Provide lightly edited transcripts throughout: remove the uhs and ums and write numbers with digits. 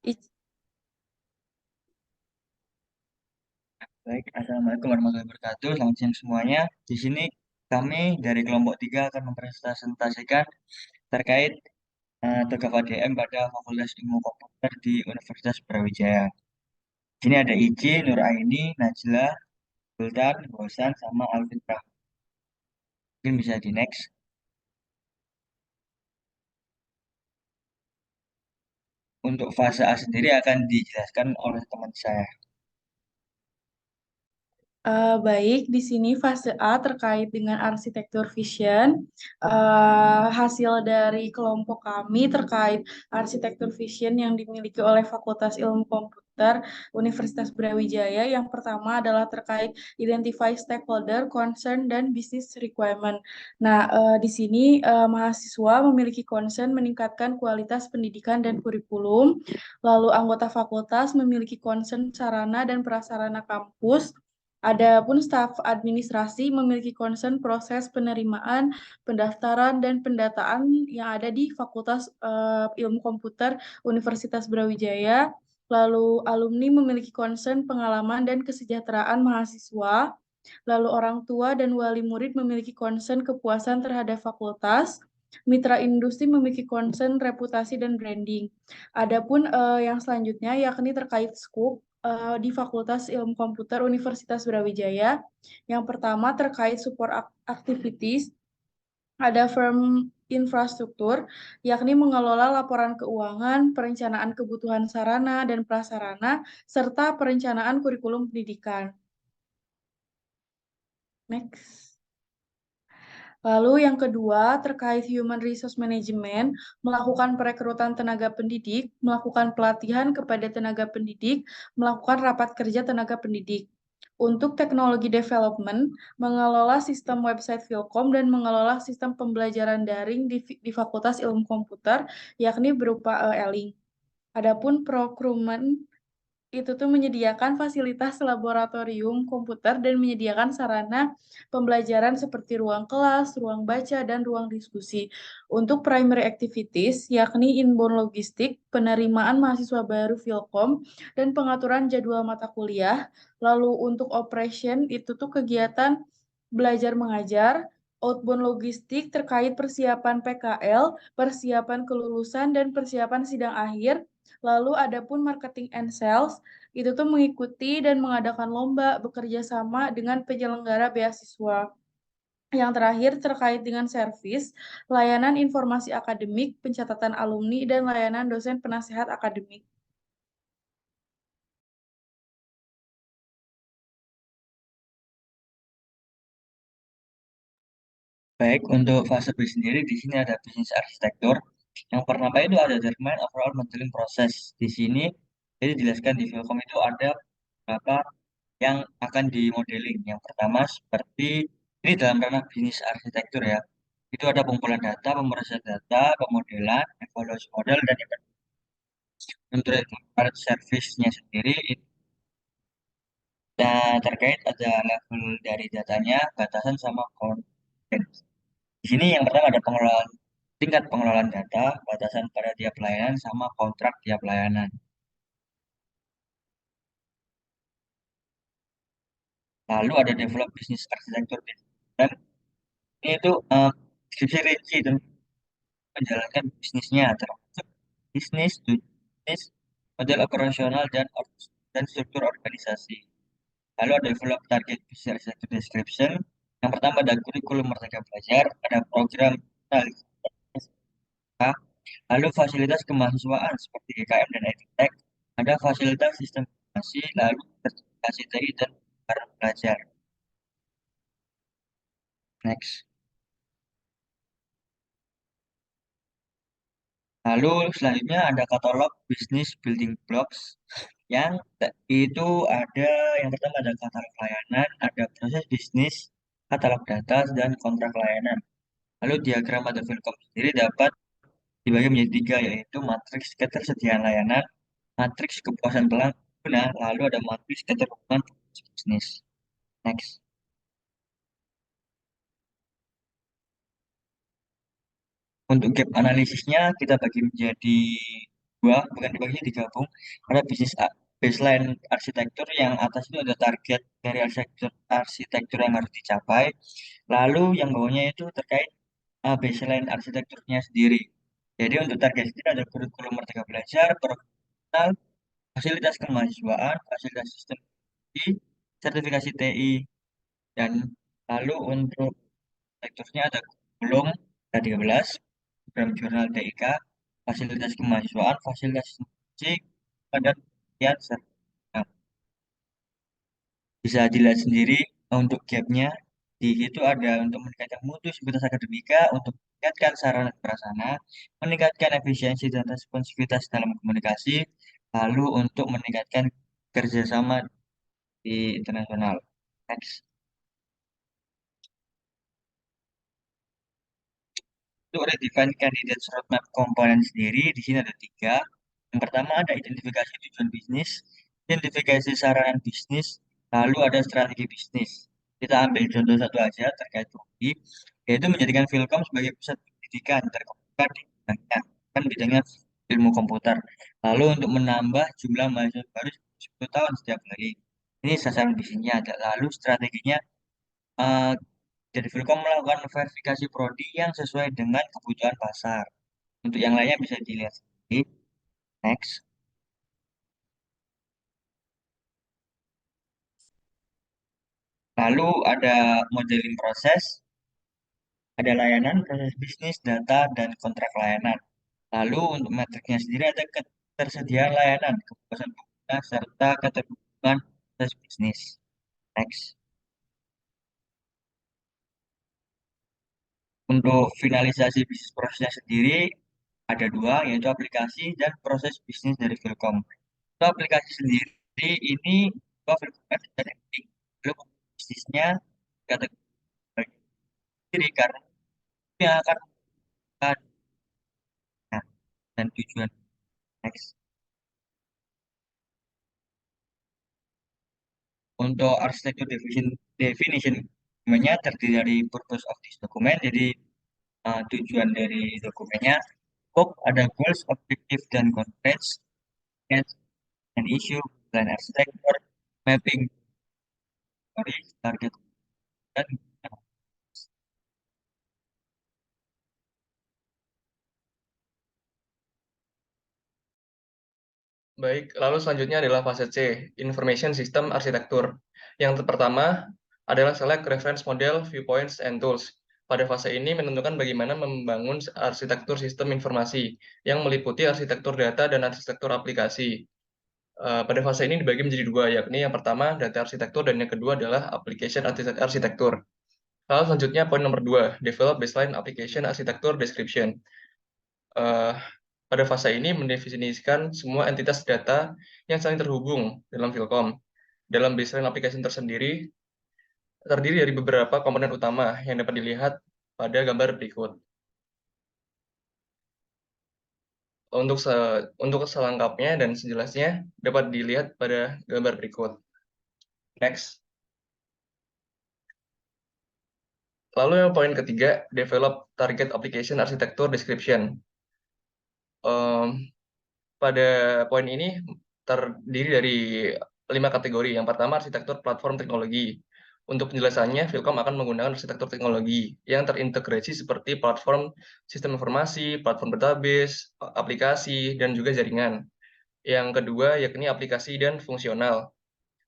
I- Baik, Assalamualaikum warahmatullahi wabarakatuh. Selamat siang semuanya. Di sini kami dari kelompok 3 akan mempresentasikan terkait tugas ADM pada Fakultas Ilmu Komputer di Universitas Brawijaya. Di sini ada Ici, Nuraini, Najla, Sultan, Bosan, sama Alfitra. Mungkin bisa di next. Untuk fase A sendiri akan dijelaskan oleh teman saya. Baik, di sini fase A terkait dengan arsitektur vision. Hasil dari kelompok kami terkait arsitektur vision yang dimiliki oleh Fakultas Ilmu Komputer Universitas Brawijaya. Yang pertama adalah terkait identify stakeholder, concern, dan business requirement. Nah, di sini mahasiswa memiliki concern meningkatkan kualitas pendidikan dan kurikulum. Lalu anggota fakultas memiliki concern sarana dan prasarana kampus. Adapun staf administrasi memiliki concern proses penerimaan, pendaftaran, dan pendataan yang ada di Fakultas Ilmu Komputer Universitas Brawijaya. Lalu alumni memiliki concern pengalaman dan kesejahteraan mahasiswa. Lalu orang tua dan wali murid memiliki concern kepuasan terhadap fakultas. Mitra industri memiliki concern reputasi dan branding. Adapun yang selanjutnya yakni terkait skup di Fakultas Ilmu Komputer Universitas Brawijaya. Yang pertama terkait support activities, ada firm infrastruktur, yakni mengelola laporan keuangan, perencanaan kebutuhan sarana dan prasarana, serta perencanaan kurikulum pendidikan. Next. Lalu yang kedua terkait human resource management, melakukan perekrutan tenaga pendidik, melakukan pelatihan kepada tenaga pendidik, melakukan rapat kerja tenaga pendidik. Untuk teknologi development, mengelola sistem website Philcom dan mengelola sistem pembelajaran daring di Fakultas Ilmu Komputer, yakni berupa e-learning. Adapun procurement itu tuh menyediakan fasilitas laboratorium komputer dan menyediakan sarana pembelajaran seperti ruang kelas, ruang baca, dan ruang diskusi. Untuk primary activities, yakni inbound logistik, penerimaan mahasiswa baru Filkom, dan pengaturan jadwal mata kuliah. Lalu untuk operation, itu tuh kegiatan belajar mengajar, outbound logistik terkait persiapan PKL, persiapan kelulusan, dan persiapan sidang akhir. Lalu adapun marketing and sales, itu tuh mengikuti dan mengadakan lomba bekerja sama dengan penyelenggara beasiswa. Yang terakhir terkait dengan servis, layanan informasi akademik, pencatatan alumni, dan layanan dosen penasehat akademik. Baik, untuk fase B sendiri di sini ada bisnis arsitektur. Yang pertama itu ada determine overall modeling proses. Di sini jadi dijelaskan di Vilcom itu ada beberapa yang akan dimodeling. Yang pertama seperti ini dalam ranah bisnis arsitektur ya. Itu ada pengumpulan data, pemrosesan data, pemodelan, evaluasi model, dan untuk part service-nya sendiri itu terkait ada level dari datanya, batasan sama konten. Di sini yang pertama ada pengelolaan tingkat pengelolaan data, batasan pada tiap pelayanan sama kontrak tiap pelayanan. Lalu ada develop bisnis arsitektur dan ini itu deskripsi rinci dan menjalankan bisnisnya termasuk bisnis, bisnis, model operasional dan struktur organisasi. Lalu ada develop target bisnis arsitektur description. Yang pertama ada kurikulum Merdeka Belajar, ada program analisis data, lalu fasilitas kemahasiswaan seperti GKM dan EdTech, ada fasilitas sistem informasi, lalu sertifikasi TI dan barang belajar. Next. Lalu selanjutnya ada katalog bisnis building blocks yang itu ada yang pertama ada katalog layanan, ada proses bisnis, katalog data, dan kontrak layanan. Lalu diagram atau Vilcom sendiri dapat dibagi menjadi tiga yaitu matriks ketersediaan layanan, matriks kepuasan pengguna, lalu ada matriks keterhubungan bisnis. Next. Untuk gap analisisnya kita bagi menjadi dua, bukan dibagi, digabung. Ada baseline arsitektur, yang atas itu ada target dari arsitektur yang harus dicapai. Lalu yang bawahnya itu terkait baseline arsitekturnya sendiri. Jadi untuk target sendiri ada kurikulum Merdeka Belajar, profesional, fasilitas kemahasiswaan, fasilitas sistem I, sertifikasi TI, dan lalu untuk arsitekturnya ada kurikulum K13, program jurnal TIK, fasilitas kemahasiswaan, fasilitas musik, dan ya, bisa dilihat sendiri untuk gapnya. Di situ ada untuk meningkatkan mutu sivitas akademika, untuk meningkatkan sarana dan prasarana, meningkatkan efisiensi dan responsivitas dalam komunikasi, lalu untuk meningkatkan kerjasama di internasional. Next. Untuk redefine candidate roadmap komponen sendiri, di sini ada tiga. Yang pertama ada identifikasi tujuan bisnis, identifikasi sasaran bisnis, lalu ada strategi bisnis. Kita ambil contoh satu aja terkait Ruby, yaitu menjadikan Philcom sebagai pusat pendidikan terkemuka di bidangnya, kan bidangnya ilmu komputer. Lalu untuk menambah jumlah mahasiswa baru 10 tahun setiap hari. Ini sasaran bisnisnya ada. Lalu strateginya, eh, jadi Philcom melakukan verifikasi prodi yang sesuai dengan kebutuhan pasar. Untuk yang lainnya bisa dilihat sendiri. Next. Lalu ada modeling proses, ada layanan, proses bisnis, data, dan kontrak layanan. Lalu untuk metriknya sendiri ada ketersediaan layanan, kepuasan pengguna, serta keterhubungan proses bisnis. Next. Untuk finalisasi bisnis prosesnya sendiri ada dua, yaitu aplikasi dan proses bisnis dari Telkom. Untuk aplikasi sendiri ini Telkom dari bisnisnya kategori sendiri karena yang akan dan tujuan. Next. Untuk arsitektur definition dokumennya terdiri dari purpose of this document, jadi tujuan dari dokumennya, scope, ada goals, objective, dan constraints, and issue, dan arsitektur, mapping, story, target, dan Baik, lalu selanjutnya adalah fase C, Information System Architecture. Yang pertama adalah select reference model, viewpoints, and tools. Pada fase ini menentukan bagaimana membangun arsitektur sistem informasi yang meliputi arsitektur data dan arsitektur aplikasi. Pada fase ini dibagi menjadi dua, yakni yang pertama data arsitektur dan yang kedua adalah application arsitektur. Lalu selanjutnya poin nomor 2, develop baseline application architecture description. Eh, Pada fase ini mendefinisikan semua entitas data yang saling terhubung dalam Philcom. Dalam baseline application tersendiri terdiri dari beberapa komponen utama yang dapat dilihat pada gambar berikut. Untuk selengkapnya dan sejelasnya dapat dilihat pada gambar berikut. Next. Lalu yang poin ketiga, develop target application architecture description. Pada poin ini terdiri dari 5 kategori. Yang pertama, arsitektur platform teknologi. Untuk penjelasannya, Philcom akan menggunakan arsitektur teknologi yang terintegrasi seperti platform sistem informasi, platform database, aplikasi, dan juga jaringan. Yang kedua, yakni aplikasi dan fungsional.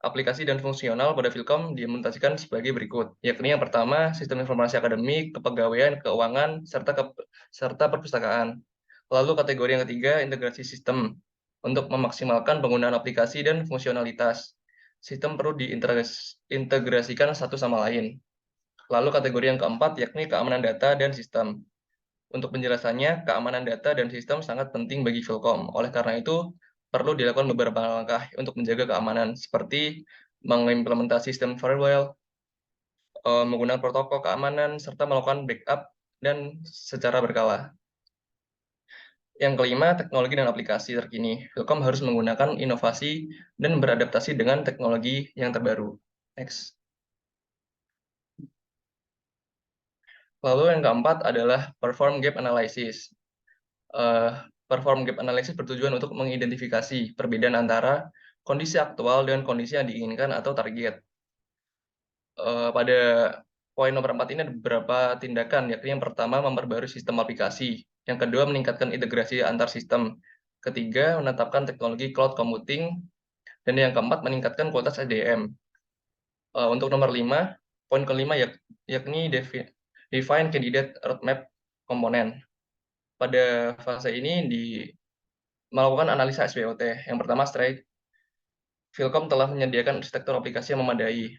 Aplikasi dan fungsional pada Philcom diimplementasikan sebagai berikut, yakni yang pertama, sistem informasi akademik, kepegawaian, keuangan, serta perpustakaan. Lalu kategori yang ketiga, integrasi sistem. Untuk memaksimalkan penggunaan aplikasi dan fungsionalitas, sistem perlu diintegrasikan satu sama lain. Lalu kategori yang keempat, yakni keamanan data dan sistem. Untuk penjelasannya, keamanan data dan sistem sangat penting bagi Philcom. Oleh karena itu, perlu dilakukan beberapa langkah untuk menjaga keamanan, seperti mengimplementasi sistem firewall, menggunakan protokol keamanan, serta melakukan backup dan secara berkala. Yang kelima, teknologi dan aplikasi terkini. Philcom harus menggunakan inovasi dan beradaptasi dengan teknologi yang terbaru. Next. Lalu yang keempat adalah perform gap analysis. Perform gap analysis bertujuan untuk mengidentifikasi perbedaan antara kondisi aktual dan kondisi yang diinginkan atau target. Pada poin nomor 4 ini ada beberapa tindakan, yakni yang pertama memperbarui sistem aplikasi, yang kedua meningkatkan integrasi antar sistem, ketiga menetapkan teknologi cloud computing, dan yang keempat meningkatkan kualitas SDM. Untuk nomor 5, poin kelima yakni define candidate roadmap komponen. Pada fase ini melakukan analisa SWOT. Yang pertama, Philcom telah menyediakan arsitektur aplikasi yang memadai.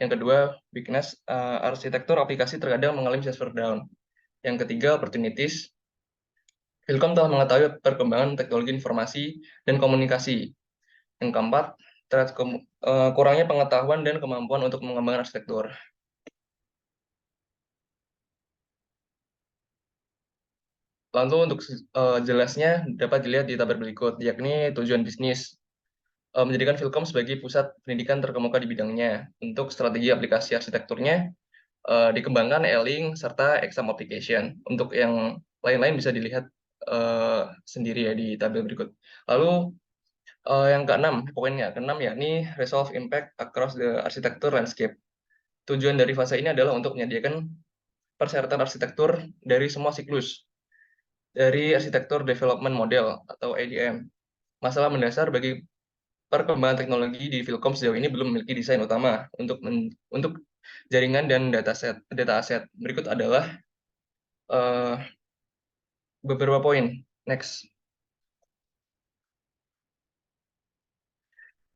Yang kedua, weakness, arsitektur aplikasi terkadang mengalami server down. Yang ketiga, opportunities. Philcom telah mengetahui perkembangan teknologi informasi dan komunikasi. Yang keempat, kurangnya pengetahuan dan kemampuan untuk mengembangkan arsitektur. Lalu untuk jelasnya dapat dilihat di tabel berikut, yakni tujuan bisnis. Menjadikan Philcom sebagai pusat pendidikan terkemuka di bidangnya. Untuk strategi aplikasi arsitekturnya, dikembangkan E-Link serta exam application. Untuk yang lain-lain bisa dilihat sendiri ya di tabel berikut. Lalu yang keenam, poinnya keenam yakni resolve impact across the architecture landscape. Tujuan dari fase ini adalah untuk menyediakan persyaratan arsitektur dari semua siklus, dari arsitektur development model atau ADM. Masalah mendasar bagi perkembangan teknologi di Philcom sejauh ini belum memiliki desain utama untuk jaringan dan data aset. Berikut adalah beberapa poin. Next.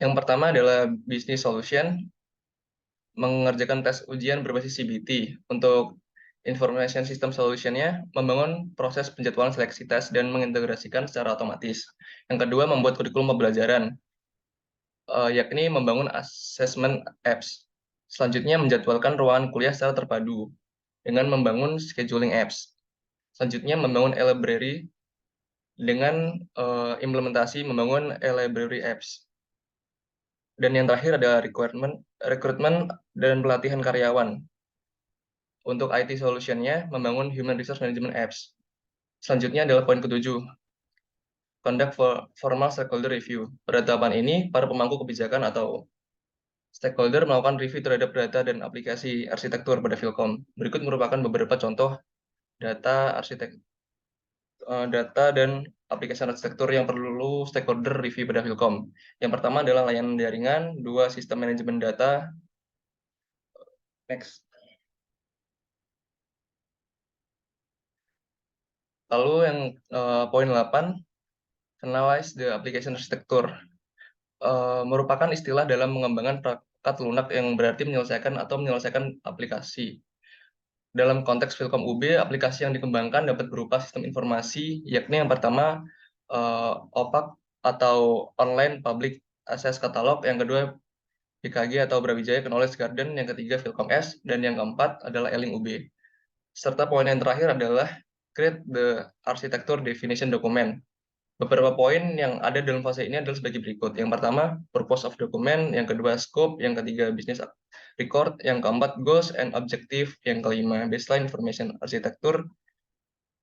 Yang pertama adalah business solution, mengerjakan tes ujian berbasis CBT. Untuk information system solution-nya, membangun proses penjadwalan seleksi tes dan mengintegrasikan secara otomatis. Yang kedua, membuat kurikulum pembelajaran, yakni membangun assessment apps. Selanjutnya, menjadwalkan ruangan kuliah secara terpadu dengan membangun scheduling apps. Selanjutnya, membangun e-library dengan implementasi membangun e-library apps. Dan yang terakhir ada rekrutmen dan pelatihan karyawan. Untuk IT solution-nya, membangun human resource management apps. Selanjutnya adalah poin ketujuh, conduct formal stakeholder review. Pada tahapan ini, para pemangku kebijakan atau stakeholder melakukan review terhadap data dan aplikasi arsitektur pada Philcom. Berikut merupakan beberapa contoh data dan aplikasi arsitektur yang perlu stakeholder review pada Philcom. Yang pertama adalah layanan jaringan, dua sistem manajemen data. Next. Lalu yang poin 8, analyze the application architecture. Merupakan istilah dalam mengembangkan perangkat lunak yang berarti menyelesaikan aplikasi. Dalam konteks Philcom UB, aplikasi yang dikembangkan dapat berupa sistem informasi, yakni yang pertama OPAC atau Online Public Access Catalog, yang kedua BKG atau Brawijaya Knowledge Garden, yang ketiga Philcom S, dan yang keempat adalah E-Link UB. Serta poin yang terakhir adalah create the architecture definition document. Beberapa poin yang ada dalam fase ini adalah sebagai berikut. Yang pertama, purpose of document, yang kedua scope, yang ketiga business record, yang keempat goals and objective, yang kelima baseline information architecture,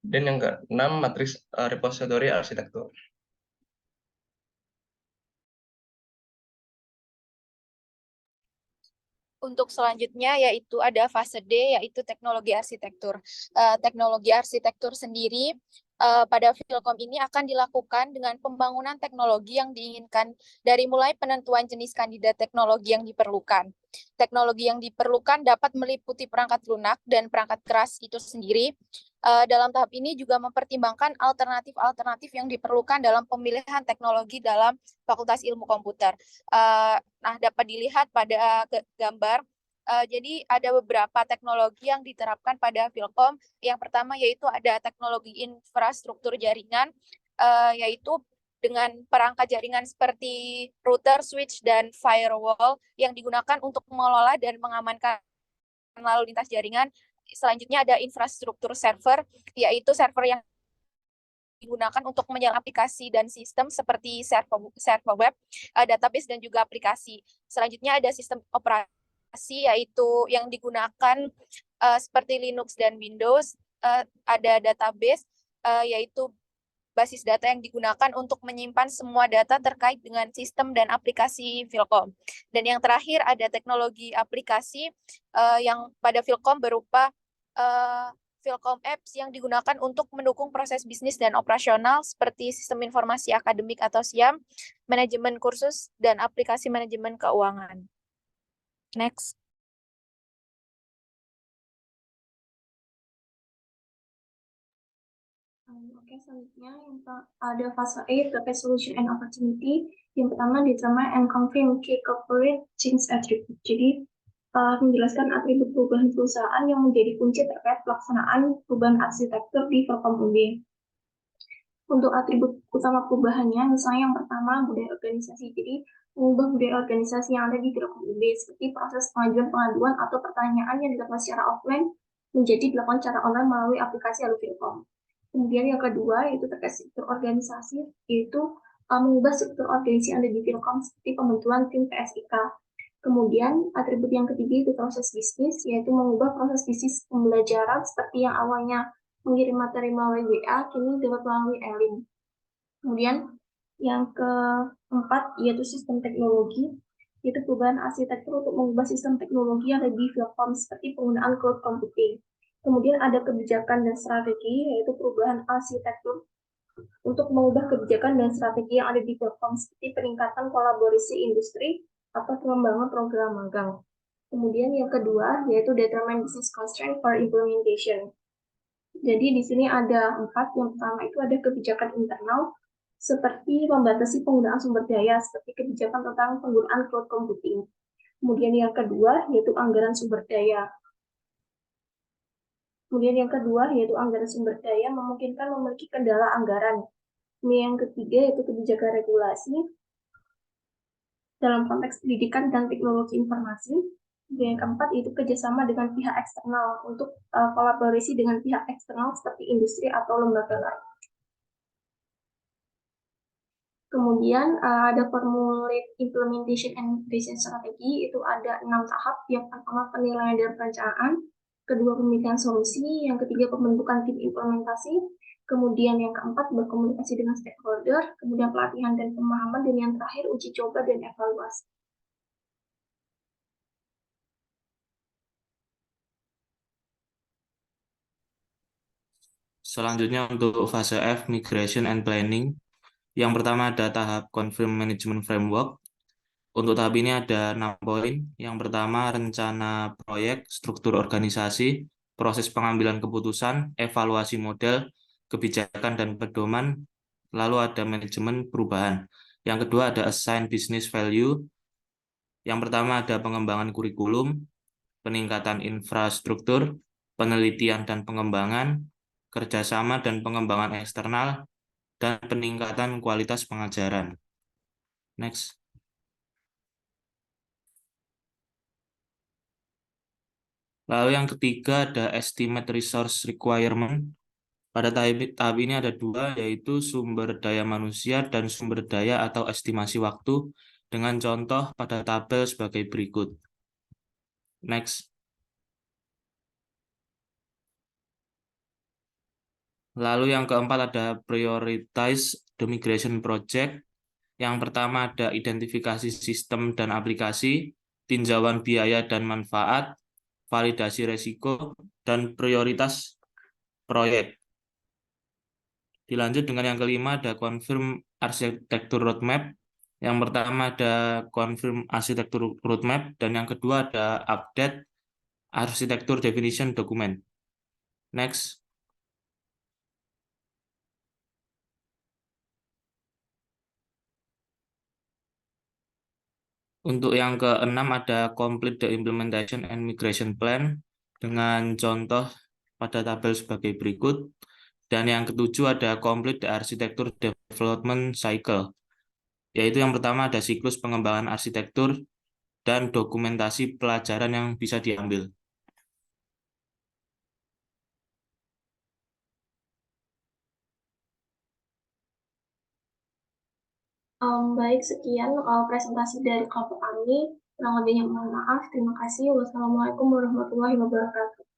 dan yang keenam matriks repository architecture. Untuk selanjutnya yaitu ada fase D, yaitu teknologi arsitektur. Teknologi arsitektur sendiri pada Philcom ini akan dilakukan dengan pembangunan teknologi yang diinginkan dari mulai penentuan jenis kandidat teknologi yang diperlukan. Teknologi yang diperlukan dapat meliputi perangkat lunak dan perangkat keras itu sendiri. Dalam tahap ini juga mempertimbangkan alternatif-alternatif yang diperlukan dalam pemilihan teknologi dalam Fakultas Ilmu Komputer. Nah, dapat dilihat pada gambar. Jadi ada beberapa teknologi yang diterapkan pada Philcom. Yang pertama yaitu ada teknologi infrastruktur jaringan, yaitu dengan perangkat jaringan seperti router, switch, dan firewall yang digunakan untuk mengelola dan mengamankan lalu lintas jaringan. Selanjutnya ada infrastruktur server, yaitu server yang digunakan untuk menjalankan aplikasi dan sistem seperti server web, database, dan juga aplikasi. Selanjutnya ada sistem operasi, yaitu yang digunakan seperti Linux dan Windows. Ada database, yaitu basis data yang digunakan untuk menyimpan semua data terkait dengan sistem dan aplikasi Philcom. Dan yang terakhir ada teknologi aplikasi yang pada Philcom berupa Philcom Apps yang digunakan untuk mendukung proses bisnis dan operasional seperti sistem informasi akademik atau SIAM, manajemen kursus, dan aplikasi manajemen keuangan. Next. Oke, selanjutnya ada fase A, terkait solution and opportunity. Yang pertama determine and confirm key corporate change attribute. Jadi menjelaskan atribut perubahan perusahaan yang menjadi kunci terkait pelaksanaan perubahan arsitektur di Philcom UB. Untuk atribut utama perubahannya, misalnya yang pertama budaya organisasi. Jadi mengubah budaya organisasi yang ada di Philcom UB seperti proses pengajuan atau pertanyaan yang dilakukan secara offline menjadi dilakukan secara online melalui aplikasi Halo Philcom. Kemudian yang kedua yaitu terkait struktur organisasi, yaitu mengubah struktur organisasi yang ada di Philcom seperti pembentukan tim PSIK. Kemudian atribut yang ketiga itu proses bisnis, yaitu mengubah proses bisnis pembelajaran seperti yang awalnya mengirim materi melalui WA, kini dapat melalui e-learning. Kemudian yang keempat yaitu sistem teknologi, yaitu perubahan arsitektur untuk mengubah sistem teknologi yang ada di Philcom seperti penggunaan cloud computing. Kemudian ada kebijakan dan strategi, yaitu perubahan arsitektur untuk mengubah kebijakan dan strategi yang ada di Philcom seperti peningkatan kolaborasi industri atau pengembangan program magang. Kemudian yang kedua yaitu determine business constraint for implementation. Jadi di sini ada 4. Yang pertama itu ada kebijakan internal seperti membatasi penggunaan sumber daya seperti kebijakan tentang penggunaan cloud computing. Kemudian yang kedua yaitu anggaran sumber daya. Kemudian yang kedua yaitu anggaran sumber daya memungkinkan memiliki kendala anggaran. Kemudian yang ketiga yaitu kebijakan regulasi dalam konteks pendidikan dan teknologi informasi. Kemudian yang keempat yaitu kerjasama dengan pihak eksternal untuk kolaborasi dengan pihak eksternal seperti industri atau lembaga lain. Kemudian ada formulate implementation and migration strategy, itu ada 6 tahap. Yang pertama penilaian dan perencanaan, kedua pemilihan solusi, yang ketiga pembentukan tim implementasi, kemudian yang keempat berkomunikasi dengan stakeholder, kemudian pelatihan dan pemahaman, dan yang terakhir uji coba dan evaluasi. Selanjutnya untuk fase F, Migration and Planning. Yang pertama ada tahap Confirm Management Framework. Untuk tahap ini ada 6 poin. Yang pertama rencana proyek, struktur organisasi, proses pengambilan keputusan, evaluasi model, kebijakan dan pedoman, lalu ada manajemen perubahan. Yang kedua ada Assign Business Value. Yang pertama ada pengembangan kurikulum, peningkatan infrastruktur, penelitian dan pengembangan, kerjasama dan pengembangan eksternal, dan peningkatan kualitas pengajaran. Next. Lalu yang ketiga ada Estimate Resource Requirement. Pada tahap ini ada 2, yaitu sumber daya manusia dan sumber daya atau estimasi waktu, dengan contoh pada tabel sebagai berikut. Next. Lalu yang keempat ada Prioritize the Migration Project. Yang pertama ada identifikasi sistem dan aplikasi, tinjauan biaya dan manfaat, validasi resiko, dan prioritas proyek. Dilanjut dengan yang kelima ada Confirm Arsitektur Roadmap. Yang pertama ada Confirm Arsitektur Roadmap, dan yang kedua ada Update Arsitektur Definition Document. Next. Untuk yang keenam ada Complete the Implementation and Migration Plan dengan contoh pada tabel sebagai berikut. Dan yang ketujuh ada Complete the Architecture Development Cycle, yaitu yang pertama ada siklus pengembangan arsitektur dan dokumentasi pelajaran yang bisa diambil. Baik, sekian presentasi dari kelompok kami. Kurang lebihnya mohon maaf. Terima kasih. Wassalamualaikum warahmatullahi wabarakatuh.